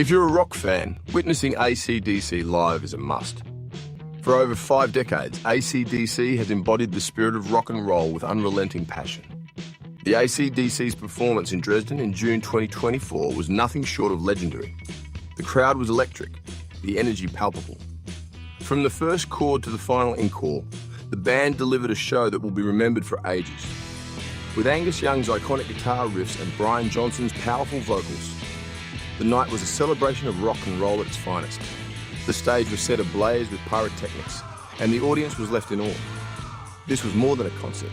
If you're a rock fan, witnessing ACDC live is a must. For over 5 decades, ACDC has embodied the spirit of rock and roll with unrelenting passion. The ACDC's performance in Dresden in June 2024 was nothing short of legendary. The crowd was electric, the energy palpable. From the first chord to the final encore, the band delivered a show that will be remembered for ages. With Angus Young's iconic guitar riffs and Brian Johnson's powerful vocals, the night was a celebration of rock and roll at its finest. The stage was set ablaze with pyrotechnics, and the audience was left in awe. This was more than a concert.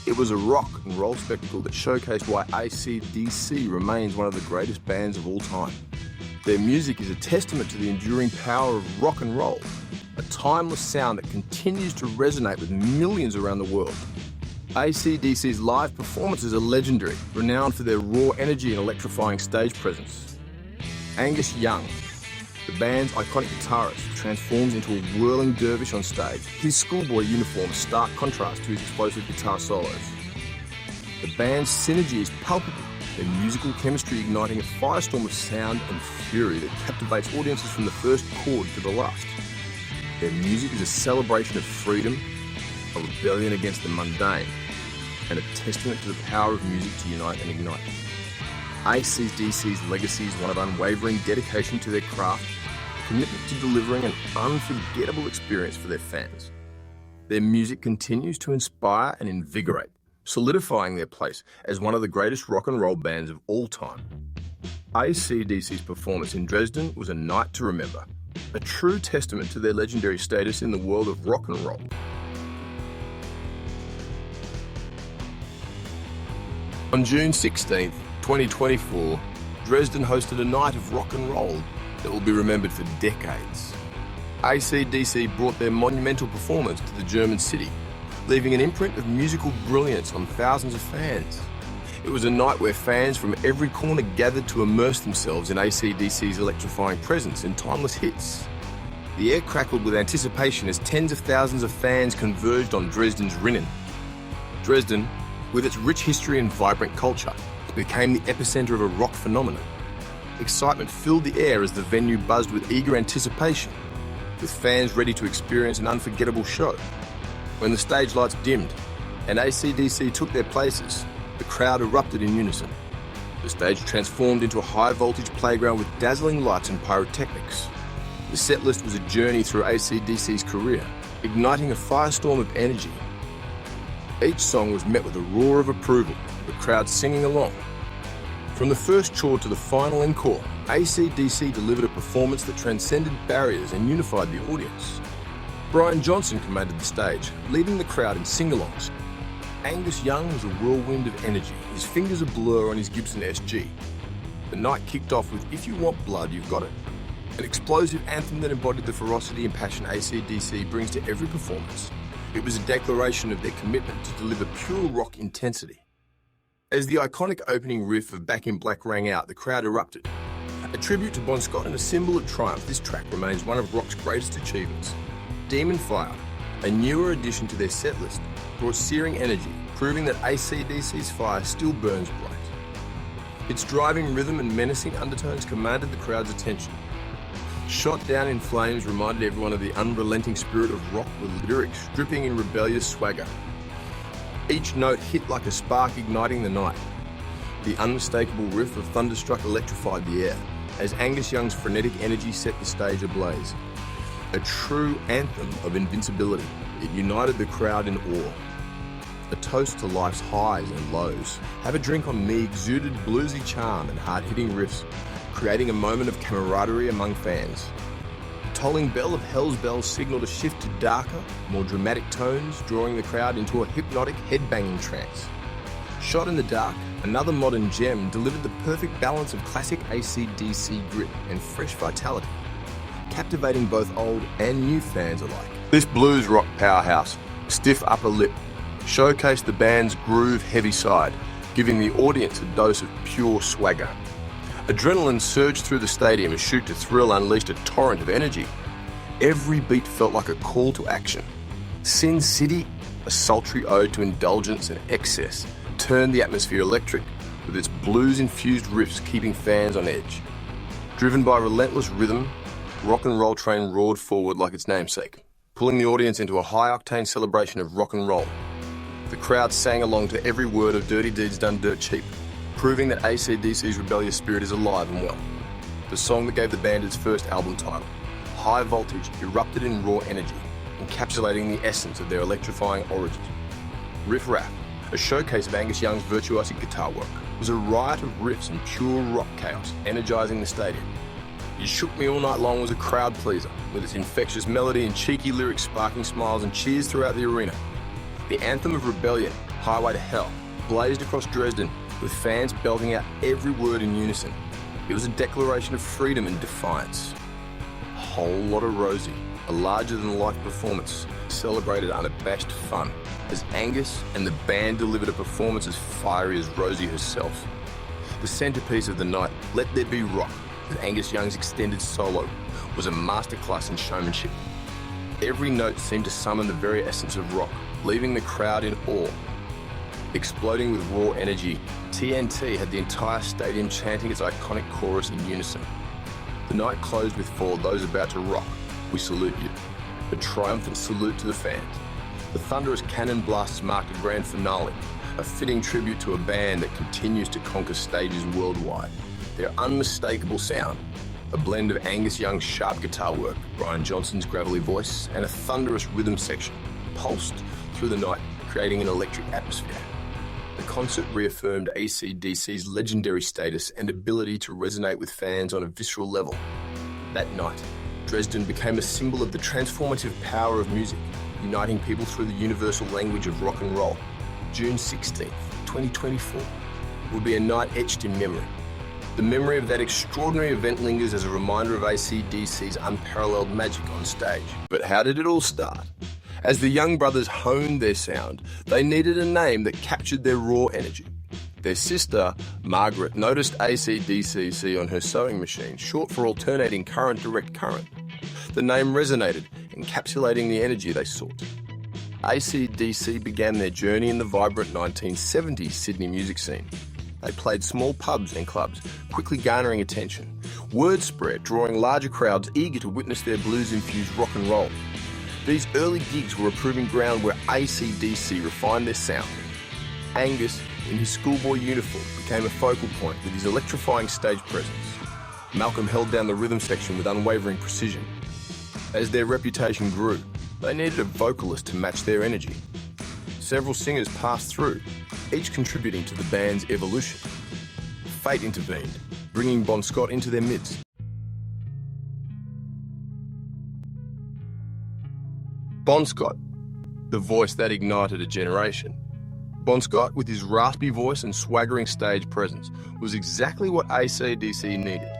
It was a rock and roll spectacle that showcased why ACDC remains one of the greatest bands of all time. Their music is a testament to the enduring power of rock and roll, a timeless sound that continues to resonate with millions around the world. ACDC's live performances are legendary, renowned for their raw energy and electrifying stage presence. Angus Young, the band's iconic guitarist, transforms into a whirling dervish on stage, his schoolboy uniform a stark contrast to his explosive guitar solos. The band's synergy is palpable, their musical chemistry igniting a firestorm of sound and fury that captivates audiences from the first chord to the last. Their music is a celebration of freedom, a rebellion against the mundane, and a testament to the power of music to unite and ignite. ACDC's legacy is one of unwavering dedication to their craft, a commitment to delivering an unforgettable experience for their fans. Their music continues to inspire and invigorate, solidifying their place as one of the greatest rock and roll bands of all time. ACDC's performance in Dresden was a night to remember, a true testament to their legendary status in the world of rock and roll. On June 16, 2024, Dresden hosted a night of rock and roll that will be remembered for decades. ACDC brought their monumental performance to the German city, leaving an imprint of musical brilliance on thousands of fans. It was a night where fans from every corner gathered to immerse themselves in ACDC's electrifying presence and timeless hits. The air crackled with anticipation as tens of thousands of fans converged on Dresden's Rinnen. Dresden, with its rich history and vibrant culture, became the epicenter of a rock phenomenon. Excitement filled the air as the venue buzzed with eager anticipation, with fans ready to experience an unforgettable show. When the stage lights dimmed and ACDC took their places, the crowd erupted in unison. The stage transformed into a high-voltage playground with dazzling lights and pyrotechnics. The set list was a journey through ACDC's career, igniting a firestorm of energy. Each song was met with a roar of approval, the crowd singing along. From the first chord to the final encore, ACDC delivered a performance that transcended barriers and unified the audience. Brian Johnson commanded the stage, leading the crowd in sing-alongs. Angus Young was a whirlwind of energy, his fingers a blur on his Gibson SG. The night kicked off with If You Want Blood, You've Got It, an explosive anthem that embodied the ferocity and passion ACDC brings to every performance. It was a declaration of their commitment to deliver pure rock intensity. As the iconic opening riff of Back in Black rang out, the crowd erupted. A tribute to Bon Scott and a symbol of triumph, this track remains one of rock's greatest achievements. Demon Fire, a newer addition to their set list, brought searing energy, proving that ACDC's fire still burns bright. Its driving rhythm and menacing undertones commanded the crowd's attention. Shot Down in Flames reminded everyone of the unrelenting spirit of rock with lyrics dripping in rebellious swagger. Each note hit like a spark igniting the night. The unmistakable riff of Thunderstruck electrified the air as Angus Young's frenetic energy set the stage ablaze. A true anthem of invincibility, it united the crowd in awe. A toast to life's highs and lows. Have a Drink on Me exuded bluesy charm and hard-hitting riffs, creating a moment of camaraderie among fans. The tolling bell of Hell's Bells signaled a shift to darker, more dramatic tones, drawing the crowd into a hypnotic headbanging trance. Shot in the Dark, another modern gem, delivered the perfect balance of classic ACDC grit and fresh vitality, captivating both old and new fans alike. This blues rock powerhouse, Stiff Upper Lip, showcased the band's groove-heavy side, giving the audience a dose of pure swagger. Adrenaline surged through the stadium as Shoot to Thrill unleashed a torrent of energy. Every beat felt like a call to action. Sin City, a sultry ode to indulgence and excess, turned the atmosphere electric, with its blues-infused riffs keeping fans on edge. Driven by relentless rhythm, Rock and Roll Train roared forward like its namesake, pulling the audience into a high-octane celebration of rock and roll. The crowd sang along to every word of Dirty Deeds Done Dirt Cheap, proving that ACDC's rebellious spirit is alive and well. The song that gave the band its first album title, High Voltage, erupted in raw energy, encapsulating the essence of their electrifying origins. Riff Raff, a showcase of Angus Young's virtuosic guitar work, was a riot of riffs and pure rock chaos, energising the stadium. You Shook Me All Night Long was a crowd pleaser, with its infectious melody and cheeky lyrics sparking smiles and cheers throughout the arena. The anthem of rebellion, Highway to Hell, blazed across Dresden, with fans belting out every word in unison. It was a declaration of freedom and defiance. A Whole Lot of Rosie, a larger-than-life performance, celebrated unabashed fun, as Angus and the band delivered a performance as fiery as Rosie herself. The centrepiece of the night, Let There Be Rock, with Angus Young's extended solo, was a masterclass in showmanship. Every note seemed to summon the very essence of rock, leaving the crowd in awe. Exploding with raw energy, TNT had the entire stadium chanting its iconic chorus in unison. The night closed with For Those About to Rock, We Salute You, a triumphant salute to the fans. The thunderous cannon blasts marked a grand finale, a fitting tribute to a band that continues to conquer stages worldwide. Their unmistakable sound, a blend of Angus Young's sharp guitar work, Brian Johnson's gravelly voice, and a thunderous rhythm section, pulsed through the night, creating an electric atmosphere. The concert reaffirmed ACDC's legendary status and ability to resonate with fans on a visceral level. That night, Dresden became a symbol of the transformative power of music, uniting people through the universal language of rock and roll. June 16th, 2024, will be a night etched in memory. The memory of that extraordinary event lingers as a reminder of ACDC's unparalleled magic on stage. But how did it all start? As the Young brothers honed their sound, they needed a name that captured their raw energy. Their sister, Margaret, noticed ACDCC on her sewing machine, short for alternating current direct current. The name resonated, encapsulating the energy they sought. ACDC began their journey in the vibrant 1970s Sydney music scene. They played small pubs and clubs, quickly garnering attention. Word spread, drawing larger crowds eager to witness their blues-infused rock and roll. These early gigs were a proving ground where ACDC refined their sound. Angus, in his schoolboy uniform, became a focal point with his electrifying stage presence. Malcolm held down the rhythm section with unwavering precision. As their reputation grew, they needed a vocalist to match their energy. Several singers passed through, each contributing to the band's evolution. Fate intervened, bringing Bon Scott into their midst. Bon Scott, the voice that ignited a generation. Bon Scott, with his raspy voice and swaggering stage presence, was exactly what ACDC needed.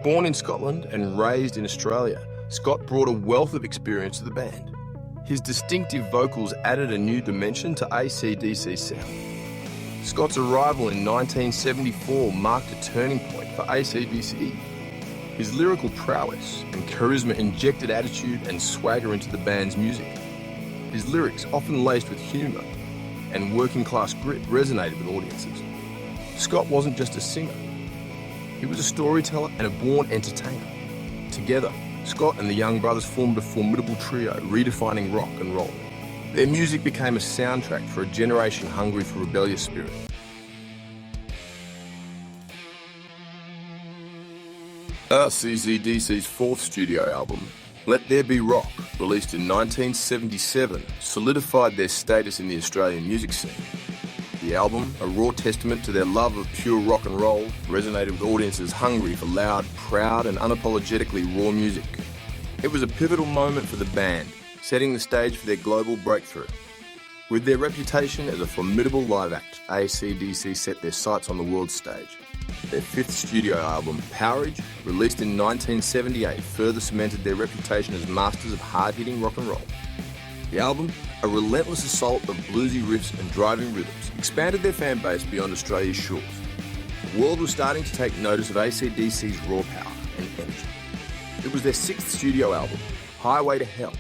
Born in Scotland and raised in Australia, Scott brought a wealth of experience to the band. His distinctive vocals added a new dimension to ACDC's sound. Scott's arrival in 1974 marked a turning point for ACDC. His lyrical prowess and charisma injected attitude and swagger into the band's music. His lyrics, often laced with humour and working-class grit, resonated with audiences. Scott wasn't just a singer. He was a storyteller and a born entertainer. Together, Scott and the Young brothers formed a formidable trio, redefining rock and roll. Their music became a soundtrack for a generation hungry for rebellious spirit. ACDC's fourth studio album, Let There Be Rock, released in 1977, solidified their status in the Australian music scene. The album, a raw testament to their love of pure rock and roll, resonated with audiences hungry for loud, proud and unapologetically raw music. It was a pivotal moment for the band, setting the stage for their global breakthrough. With their reputation as a formidable live act, ACDC set their sights on the world stage. Their fifth studio album, Powerhouse, released in 1978, further cemented their reputation as masters of hard-hitting rock and roll. The album, a relentless assault of bluesy riffs and driving rhythms, expanded their fan base beyond Australia's shores. The world was starting to take notice of ACDC's raw power and energy. It was their sixth studio album, Highway to Hell,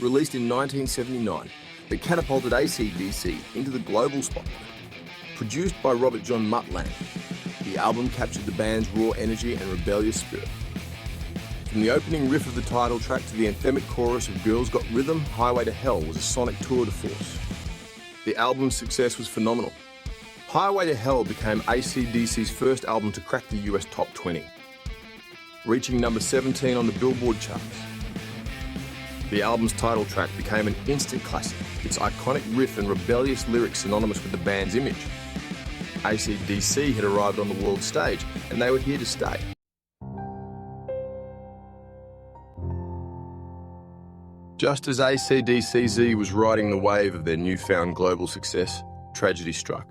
released in 1979, that catapulted ACDC into the global spotlight. Produced by Robert John Muttland, The album captured the band's raw energy and rebellious spirit. From the opening riff of the title track to the anthemic chorus of Girls Got Rhythm, Highway to Hell was a sonic tour de force. The album's success was phenomenal. Highway to Hell became ACDC's first album to crack the US top 20, reaching number 17 on the Billboard charts. The album's title track became an instant classic, its iconic riff and rebellious lyrics synonymous with the band's image. ACDC had arrived on the world stage, and they were here to stay. Just as ACDC was riding the wave of their newfound global success, tragedy struck.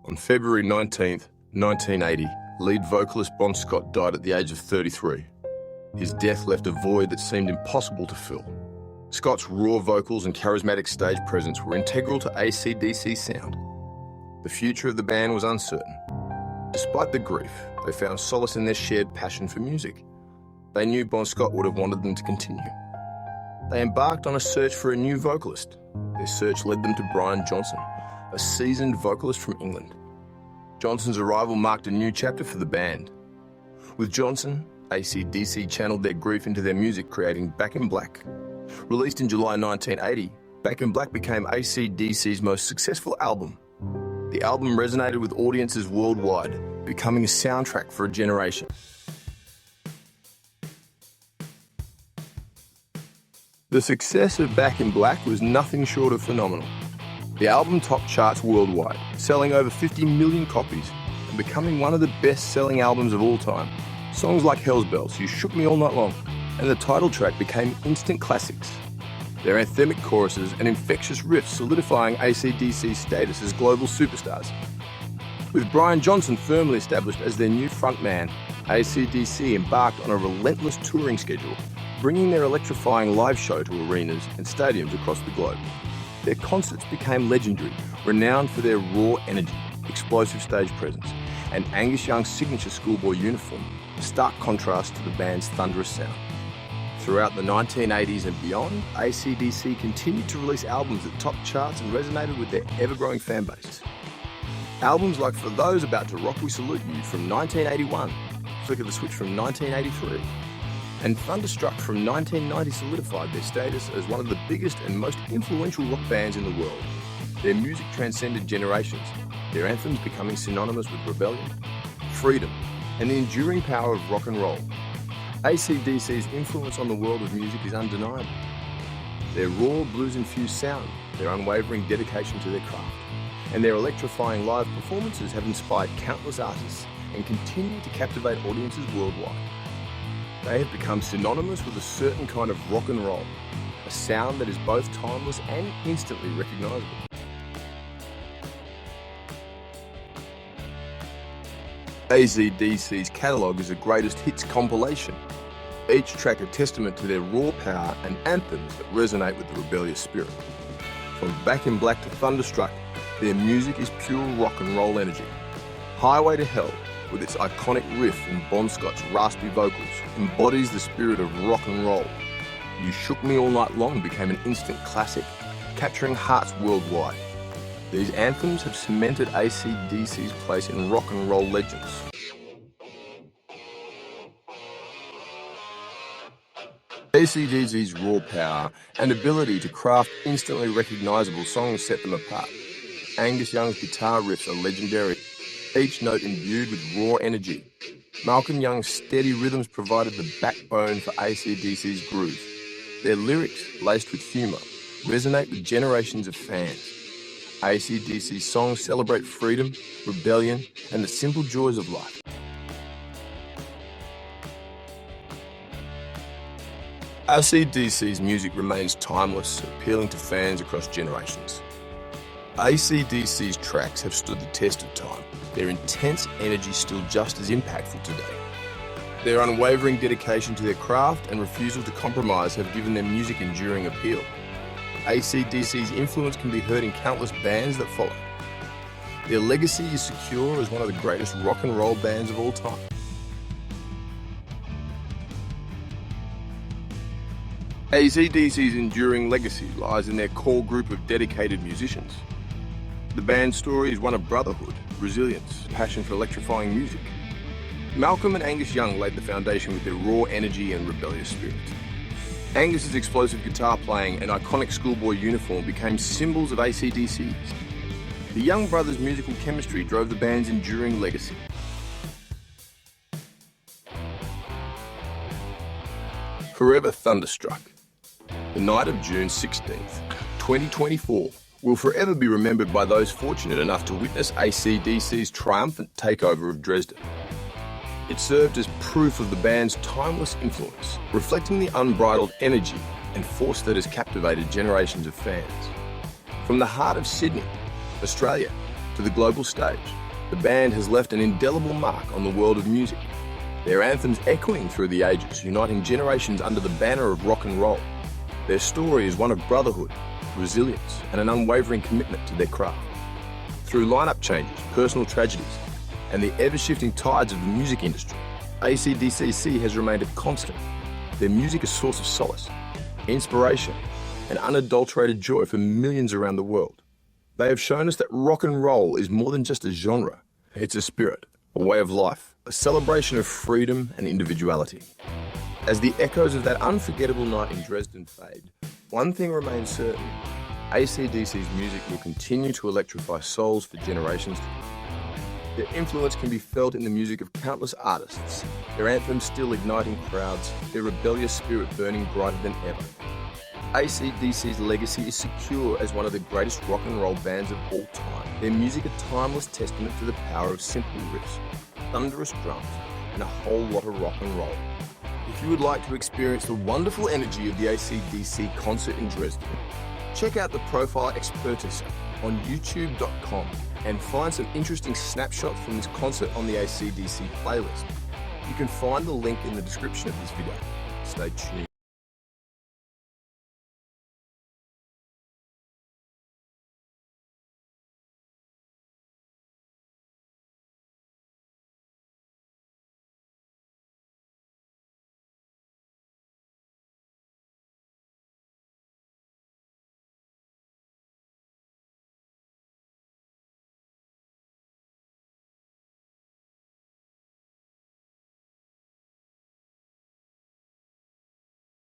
On February 19th, 1980, lead vocalist Bon Scott died at the age of 33. His death left a void that seemed impossible to fill. Scott's raw vocals and charismatic stage presence were integral to AC/DC's sound. The future of the band was uncertain. Despite the grief, they found solace in their shared passion for music. They knew Bon Scott would have wanted them to continue. They embarked on a search for a new vocalist. Their search led them to Brian Johnson, a seasoned vocalist from England. Johnson's arrival marked a new chapter for the band. With Johnson, AC/DC channeled their grief into their music, creating Back in Black. Released in July 1980, Back in Black became AC/DC's most successful album. The album resonated with audiences worldwide, becoming a soundtrack for a generation. The success of Back in Black was nothing short of phenomenal. The album topped charts worldwide, selling over 50 million copies and becoming one of the best-selling albums of all time. Songs like Hell's Bells, You Shook Me All Night Long, and the title track became instant classics. Their anthemic choruses and infectious riffs solidifying AC/DC's status as global superstars. With Brian Johnson firmly established as their new frontman, AC/DC embarked on a relentless touring schedule, bringing their electrifying live show to arenas and stadiums across the globe. Their concerts became legendary, renowned for their raw energy, explosive stage presence, and Angus Young's signature schoolboy uniform, a stark contrast to the band's thunderous sound. Throughout the 1980s and beyond, AC/DC continued to release albums that topped charts and resonated with their ever-growing fan base. Albums like For Those About to Rock We Salute You from 1981, Flick of the Switch from 1983, and Thunderstruck from 1990 solidified their status as one of the biggest and most influential rock bands in the world. Their music transcended generations, their anthems becoming synonymous with rebellion, freedom, and the enduring power of rock and roll. AC/DC's influence on the world of music is undeniable. Their raw blues-infused sound, their unwavering dedication to their craft, and their electrifying live performances have inspired countless artists and continue to captivate audiences worldwide. They have become synonymous with a certain kind of rock and roll, a sound that is both timeless and instantly recognisable. AC/DC's catalogue is a greatest hits compilation, each track a testament to their raw power and anthems that resonate with the rebellious spirit. From Back in Black to Thunderstruck, their music is pure rock and roll energy. Highway to Hell, with its iconic riff and Bon Scott's raspy vocals, embodies the spirit of rock and roll. You Shook Me All Night Long became an instant classic, capturing hearts worldwide. These anthems have cemented AC/DC's place in rock and roll legends. AC/DC's raw power and ability to craft instantly recognisable songs set them apart. Angus Young's guitar riffs are legendary, each note imbued with raw energy. Malcolm Young's steady rhythms provided the backbone for AC/DC's groove. Their lyrics, laced with humour, resonate with generations of fans. AC/DC's songs celebrate freedom, rebellion, and the simple joys of life. AC/DC's music remains timeless, appealing to fans across generations. AC/DC's tracks have stood the test of time, their intense energy still just as impactful today. Their unwavering dedication to their craft and refusal to compromise have given their music enduring appeal. AC/DC's influence can be heard in countless bands that follow. Their legacy is secure as one of the greatest rock and roll bands of all time. AC/DC's enduring legacy lies in their core group of dedicated musicians. The band's story is one of brotherhood, resilience, passion for electrifying music. Malcolm and Angus Young laid the foundation with their raw energy and rebellious spirit. Angus's explosive guitar playing and iconic schoolboy uniform became symbols of ACDC. The Young brothers' musical chemistry drove the band's enduring legacy. Forever thunderstruck. The night of June 16th, 2024 will forever be remembered by those fortunate enough to witness ACDC's triumphant takeover of Dresden. It served as proof of the band's timeless influence, reflecting the unbridled energy and force that has captivated generations of fans. From the heart of Sydney, Australia, to the global stage, the band has left an indelible mark on the world of music. Their anthems echoing through the ages, uniting generations under the banner of rock and roll. Their story is one of brotherhood, resilience, and an unwavering commitment to their craft. Through lineup changes, personal tragedies, and the ever-shifting tides of the music industry, ACDC has remained a constant. Their music a source of solace, inspiration, and unadulterated joy for millions around the world. They have shown us that rock and roll is more than just a genre. It's a spirit, a way of life, a celebration of freedom and individuality. As the echoes of that unforgettable night in Dresden fade, one thing remains certain: ACDC's music will continue to electrify souls for generations to come. Their influence can be felt in the music of countless artists, their anthems still igniting crowds, their rebellious spirit burning brighter than ever. ACDC's legacy is secure as one of the greatest rock and roll bands of all time. Their music a timeless testament to the power of simple riffs, thunderous drums, and a whole lot of rock and roll. If you would like to experience the wonderful energy of the ACDC concert in Dresden, check out the Profile Expertus on youtube.com and find some interesting snapshots from this concert on the ACDC playlist. You can find the link in the description of this video. Stay tuned.